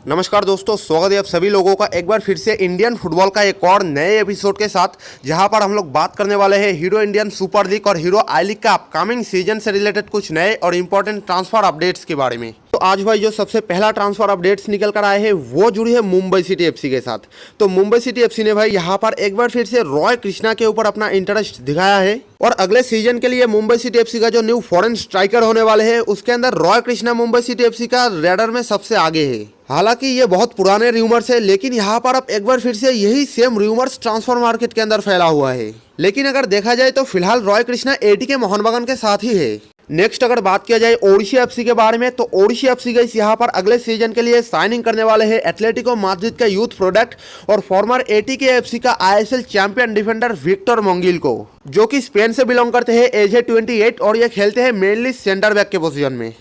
नमस्कार दोस्तों, स्वागत है आप सभी लोगों का एक बार फिर से इंडियन फुटबॉल का एक और नए एपिसोड के साथ, जहां पर हम लोग बात करने वाले हैं हीरो इंडियन सुपर लीग और हीरो आई लीग का अपकमिंग सीजन से रिलेटेड कुछ नए और इंपॉर्टेंट ट्रांसफर अपडेट्स के बारे में। तो आज भाई जो सबसे पहला ट्रांसफर अपडेट्स निकल कर आए हैं वो जुड़ी है मुंबई सिटी एफसी के साथ। तो मुंबई सिटी एफसी ने भाई यहाँ पर एक बार फिर से रॉय कृष्णा के ऊपर अपना इंटरेस्ट दिखाया है और अगले सीजन के लिए मुंबई सिटी एफसी का जो न्यू फॉरेन स्ट्राइकर होने वाले हैं उसके अंदर रॉय कृष्णा मुंबई सिटी एफसी का रेडर में सबसे आगे है। हालांकि ये बहुत पुराने रूमर्स है, लेकिन यहाँ पर अब एक बार फिर से यही सेम रूमर्स ट्रांसफर मार्केट के अंदर फैला हुआ है। लेकिन अगर देखा जाए तो फिलहाल रॉय कृष्णा एटीके मोहन बगान के साथ ही है। नेक्स्ट अगर बात किया जाए ओडिशा एफसी के बारे में, तो ओडिशा एफसी गई यहाँ पर अगले सीजन के लिए साइनिंग करने वाले हैं एथलेटिको माद्रिद का यूथ प्रोडक्ट और फॉर्मर एटीके एफसी का आईएसएल चैंपियन डिफेंडर विक्टर मोंगिल को, जो कि स्पेन से बिलोंग करते हैं, एज है 28 और ये खेलते हैं मेनली सेंटर बैक के पोजीशन में।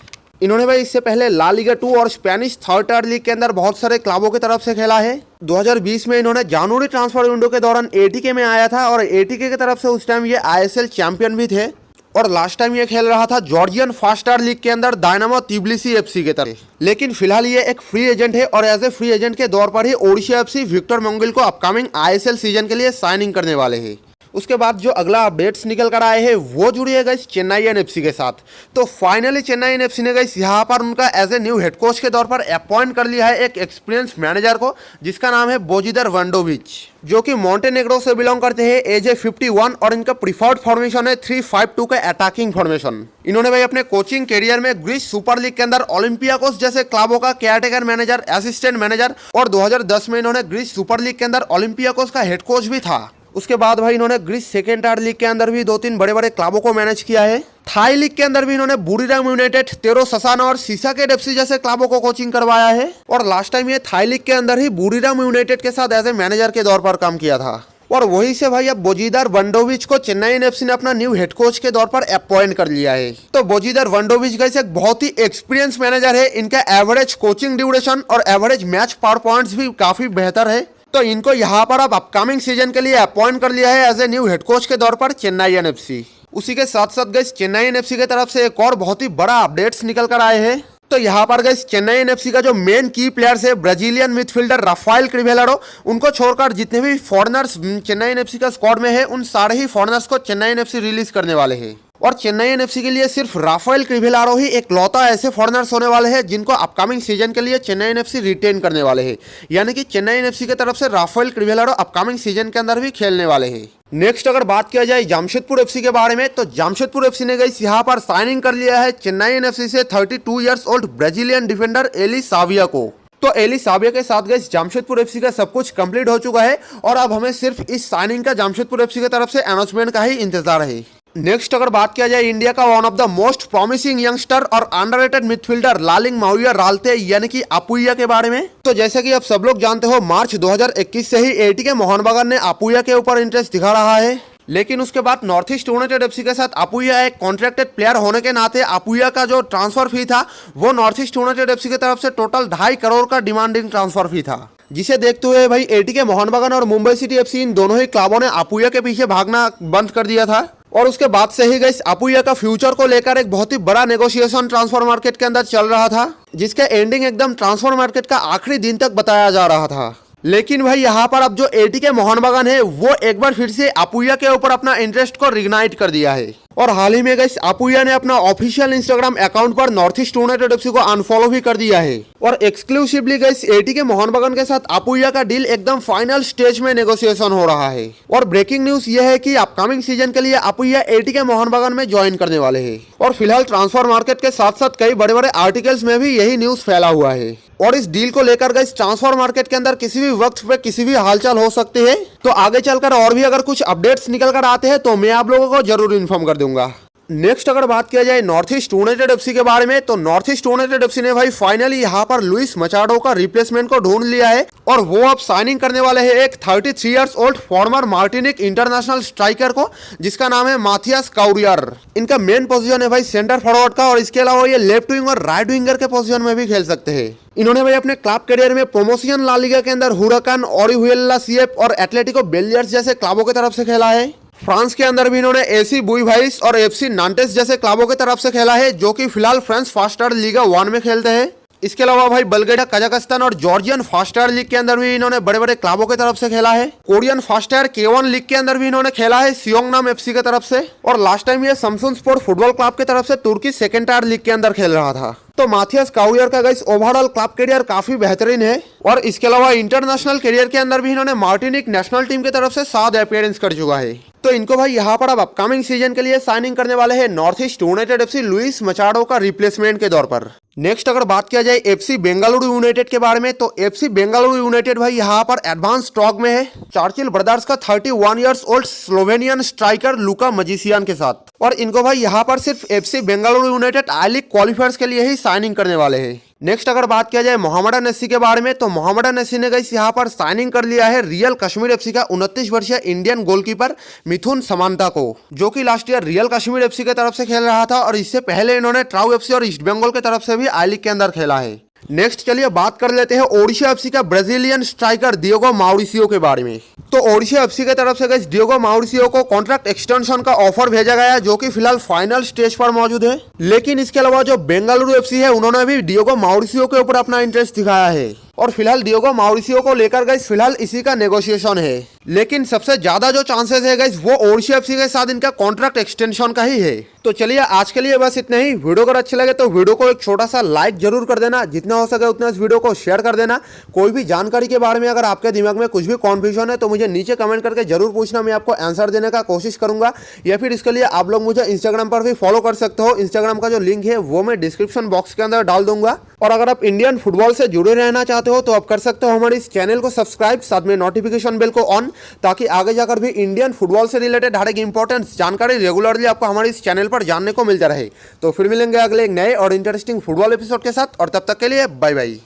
इन्होंने भाई इससे पहले ला लीगा 2 और स्पेनिश थर्ड टायर लीग के अंदर बहुत सारे क्लबों की तरफ से खेला है। 2020 में इन्होंने जनवरी ट्रांसफर विंडो के दौरान एटीके में आया था और एटीके की तरफ से उस टाइम ये आईएसएल चैंपियन भी थे और लास्ट टाइम ये खेल रहा था जॉर्जियन फास्ट स्टार लीग के अंदर डायनामो तिब्लिसी एफसी के तरफ। लेकिन फिलहाल ये एक फ्री एजेंट है और एज ए फ्री एजेंट के दौर पर ही ओडिशा एफसी विक्टर मोंगिल को अपकमिंग आईएसएल सीजन के लिए साइनिंग करने वाले हैं। उसके बाद जो अगला अपडेट्स निकल कर आए हैं वो जुड़ी है गाइस चेन्नईएन एफसी के साथ। तो फाइनली चेन्नईएन एफसी ने गाइस यहाँ पर उनका as a new head coach के तौर पर अपॉइंट कर लिया है एक एक्सपीरियंस मैनेजर को, जिसका नाम है बोजिदर वंडोविच, जो कि मोंटेनेग्रो से बिलोंग करते हैं, एज है 51 और इनका प्रीफर्ड फॉर्मेशन है 3-5-2 का अटैकिंग फॉर्मेशन। इन्होंने भाई अपने कोचिंग कैरियर में ग्रीस सुपर लीग के अंदर ओलंपियाकोस जैसे क्लबों का केयरटेकर मैनेजर, असिस्टेंट मैनेजर और 2010 में इन्होंने ग्रीस सुपर लीग के अंदर ओलंपियाकोस का हेड कोच भी था। उसके बाद भाई इन्होंने ग्रीस सेकेंड टायर लीग के अंदर भी 2-3 बड़े बड़े क्लबों को मैनेज किया है। थाई लीग के अंदर भी इन्होंने बुरीराम यूनाइटेड, तेरो ससाना और सीसाकेट एफसी जैसे क्लबों को कोचिंग करवाया है और लास्ट टाइम ये थाई लीग के अंदर ही बुरीराम यूनाइटेड के साथ एज ए मैनेजर के तौर पर काम किया था। और वहीं से भाई अब बोजिदर वंडोविच को चेन्नईएन एफसी ने अपना न्यू हेड कोच के तौर पर अपॉइंट कर लिया है। तो बोजिदर वंडोविच गाइस एक बहुत ही एक्सपीरियंस मैनेजर है। इनका एवरेज कोचिंग ड्यूरेशन और एवरेज मैच पावर पॉइंट्स भी काफी बेहतर है। तो इनको यहाँ पर अब अपकमिंग सीजन के लिए अपॉइंट कर लिया है as a new head coach के तौर पर चेन्नईएन एफसी। उसी के साथ साथ गाइस चेन्नईएन एफसी की तरफ से एक और बहुत ही बड़ा अपडेट्स निकल कर आए हैं। तो यहाँ पर गाइस चेन्नईएन एफसी का जो मेन की प्लेयर्स है ब्राजीलियन मिडफील्डर राफेल क्रिवेलाडो, उनको छोड़कर जितने भी फॉरेनर्स चेन्नईएन एफसी का स्क्वाड में है उन सारे ही फॉरेनर्स को चेन्नईएन एफसी रिलीज करने वाले हैं। और चेन्नईएन एफसी के लिए सिर्फ राफेल क्रिवेलाडो ही एक लौता ऐसे फॉरेनर्स होने वाले हैं जिनको अपकमिंग सीजन के लिए चेन्नईएन एफसी रिटेन करने वाले हैं। यानी कि चेन्नईएन एफसी की तरफ से राफेल क्रिवेलाडो अपकमिंग सीजन के अंदर भी खेलने वाले हैं। नेक्स्ट अगर बात किया जाए जमशेदपुर एफसी के बारे में, तो जमशेदपुर एफसी ने गाइस यहाँ पर साइनिंग कर लिया है चेन्नईएन एफसी से 32 years old Brazilian defender Eli Sabia को। तो एली साविया के साथ गाइस जमशेदपुर एफसी का सब कुछ कंप्लीट हो चुका है और अब हमें सिर्फ इस साइनिंग का जमशेदपुर एफसी की तरफ से अनाउंसमेंट का ही इंतजार है। नेक्स्ट अगर बात किया जाए इंडिया का one of the most promising youngster और अंडररेटेड मिडफील्डर लालिंग माउया रालते यानी कि अपुया के बारे में, तो जैसे कि आप सब लोग जानते हो मार्च 2021 से ही एटीके मोहन बगान ने अपुया के ऊपर इंटरेस्ट दिखा रहा है। लेकिन उसके बाद नॉर्थ ईस्ट यूनाइटेड एफसी के साथ अपुया एक कॉन्ट्रैक्टेड प्लेयर होने के नाते अपुया का जो ट्रांसफर फी था वो नॉर्थ ईस्ट यूनाइटेड एफसी की तरफ से टोटल 2.5 करोड़ का डिमांडिंग ट्रांसफर फी था, जिसे देखते हुए भाई एटीके मोहन बगान और मुंबई सिटी एफसी इन दोनों ही क्लबों ने अपुया के पीछे भागना बंद कर दिया था। और उसके बाद से ही गाइस अपुया का फ्यूचर को लेकर एक बहुत ही बड़ा नेगोशिएशन ट्रांसफर मार्केट के अंदर चल रहा था, जिसका एंडिंग एकदम ट्रांसफर मार्केट का आखिरी दिन तक बताया जा रहा था। लेकिन भाई यहाँ पर अब जो एटीके मोहन बगान है वो एक बार फिर से अपुया के ऊपर अपना इंटरेस्ट को रिग्नाइट कर दिया है और हाल ही में गाइस अपुया ने अपना ऑफिशियल इंस्टाग्राम अकाउंट पर नॉर्थ ईस्ट यूनाइटेड एफसी को अनफॉलो भी कर दिया है। और एक्सक्लूसिवली गाइस एटीके मोहन बगान के साथ अपुया का डील एकदम फाइनल स्टेज में नेगोशिएशन हो रहा है। और ब्रेकिंग न्यूज ये है कि अपकमिंग सीजन के लिए अपुया एटीके मोहन बगान में ज्वाइन करने वाले हैं। और फिलहाल ट्रांसफर मार्केट के साथ साथ कई बड़े बड़े आर्टिकल्स में भी यही न्यूज फैला हुआ है। और इस डील को लेकर गाइस ट्रांसफर मार्केट के अंदर किसी भी वक्त पे किसी भी हालचाल हो सकती है। तो आगे चलकर और भी अगर कुछ अपडेट्स निकल कर आते हैं तो मैं आप लोगों को जरूर इन्फॉर्म कर दूंगा। नेक्स्ट अगर बात किया जाए नॉर्थ ईस्ट यूनाइटेड एफसी के बारे में, तो नॉर्थ ईस्ट यूनाइटेड एफसी ने भाई फाइनली यहाँ पर लुइस मचाडो का रिप्लेसमेंट को ढूंढ लिया है और वो अब साइनिंग करने वाले हैं एक 33 years old farmer Martinique international striker को, जिसका नाम है माथियास काउरियर। इनका मेन पोजीशन है भाई सेंटर फॉरवर्ड का और इसके अलावा ये लेफ्ट विंग और राइट विंगर के पोजीशन में भी खेल सकते हैं। इन्होंने भाई अपने क्लब करियर में प्रोमोशन ला लीगा के अंदर हुराकान, ओरिहुएला सीएफ और एटलेटिको बेलियर्स जैसे क्लबों की तरफ से खेला है। फ्रांस के अंदर भी इन्होंने एसी बुईवाइस और एफसी नांटेस जैसे क्लबों की तरफ से खेला है, जो कि फिलहाल फ्रांस फास्ट लीगा 1 में खेलते हैं। इसके अलावा भाई बल्गेरिया, कजाकिस्तान और जॉर्जियन फास्ट एयर लीग के अंदर भी इन्होंने बड़े बड़े क्लबों की तरफ से खेला है। Korean fast air K1 league के अंदर भी इन्होंने खेला है सियोंगनाम FC की तरफ से, और लास्ट टाइम ये समसुन स्पोर्ट फुटबॉल क्लब की तरफ से तुर्की सेकेंड टायर लीग के अंदर खेल रहा था। तो माथियास काउरियर का गाइस ओवरऑल क्लब करियर काफी बेहतरीन है, और इसके अलावा इंटरनेशनल करियर के अंदर भी इन्होंने मार्टिनिक नेशनल टीम की तरफ से 7 अपीयरेंस कर चुका है। तो इनको भाई यहाँ पर अब अपकमिंग सीजन के लिए साइनिंग करने वाले हैं North East United FC Luis Machado का रिप्लेसमेंट के तौर पर। नेक्स्ट अगर बात किया जाए FC बेंगलुरु यूनाइटेड के बारे में, तो FC बेंगलुरु यूनाइटेड भाई यहाँ पर एडवांस स्टॉक में है चार्चिल ब्रदर्स का 31 ईयर्स ओल्ड स्लोवेनियन स्ट्राइकर लुका मजिसियन के साथ, और इनको भाई यहाँ पर सिर्फ FC Bengaluru United I league क्वालिफायर्स के लिए ही साइनिंग करने वाले हैं। नेक्स्ट अगर बात किया जाए मोहम्मडन एससी के बारे में, तो मोहम्मडन एससी ने गाइस यहाँ पर साइनिंग कर लिया है रियल कश्मीर FC का 29 वर्षीय इंडियन गोलकीपर मिथुन समांता को, जो कि last year real Kashmir FC की तरफ से खेल रहा था, और इससे पहले इन्होंने ट्राउ FC और ईस्ट बंगाल की तरफ से भी आई लीग के अंदर खेला है। नेक्स्ट चलिए बात कर लेते हैं ओडिशा FC का ब्राजीलियन स्ट्राइकर डियोगो माउरिसियो के बारे में। तो ओडिशा FC की तरफ से गाइस डियोगो माउरिसियो को कॉन्ट्रैक्ट एक्सटेंशन का ऑफर भेजा गया है, जो कि फिलहाल फाइनल स्टेज पर मौजूद है। लेकिन इसके अलावा जो बेंगलुरु FC है, उन्होंने भी डियोगो माउरिसियो के ऊपर अपना इंटरेस्ट दिखाया है, और फिलहाल डियोगो माउरिसियो को लेकर गाइस फिलहाल इसी का नेगोशिएशन है। लेकिन सबसे ज्यादा जो चांसेस है गाइस वो ओडिशा FC के साथ इनका कॉन्ट्रैक्ट एक्सटेंशन का ही है। तो चलिए आज के लिए बस इतना ही। वीडियो अगर अच्छे लगे तो वीडियो को एक छोटा सा लाइक जरूर कर देना, जितना हो सके उतना इस वीडियो को शेयर कर देना। कोई भी जानकारी के बारे में अगर आपके दिमाग में कुछ भी कॉन्फ्यूजन है तो मुझे नीचे कमेंट करके जरूर पूछना, मैं आपको आंसर देने का कोशिश करूंगा। या फिर इसके लिए आप लोग मुझे इंस्टाग्राम पर भी फॉलो कर सकते हो, इंस्टाग्राम का जो लिंक है वो मैं डिस्क्रिप्शन बॉक्स के अंदर डाल दूंगा। और अगर आप इंडियन फुटबॉल से जुड़े रहना चाहते हो तो आप कर सकते हो हमारे इस चैनल को सब्सक्राइब, साथ में नोटिफिकेशन बेल को ऑन, ताकि आगे जाकर भी इंडियन फुटबॉल से रिलेटेड हर एक इंपॉर्टेंट जानकारी रेगुलरली आपको हमारे इस चैनल पर जानने को मिलता रहे। तो फिर मिलेंगे अगले एक नए और इंटरेस्टिंग फुटबॉल एपिसोड के साथ, और तब तक के लिए बाय बाय।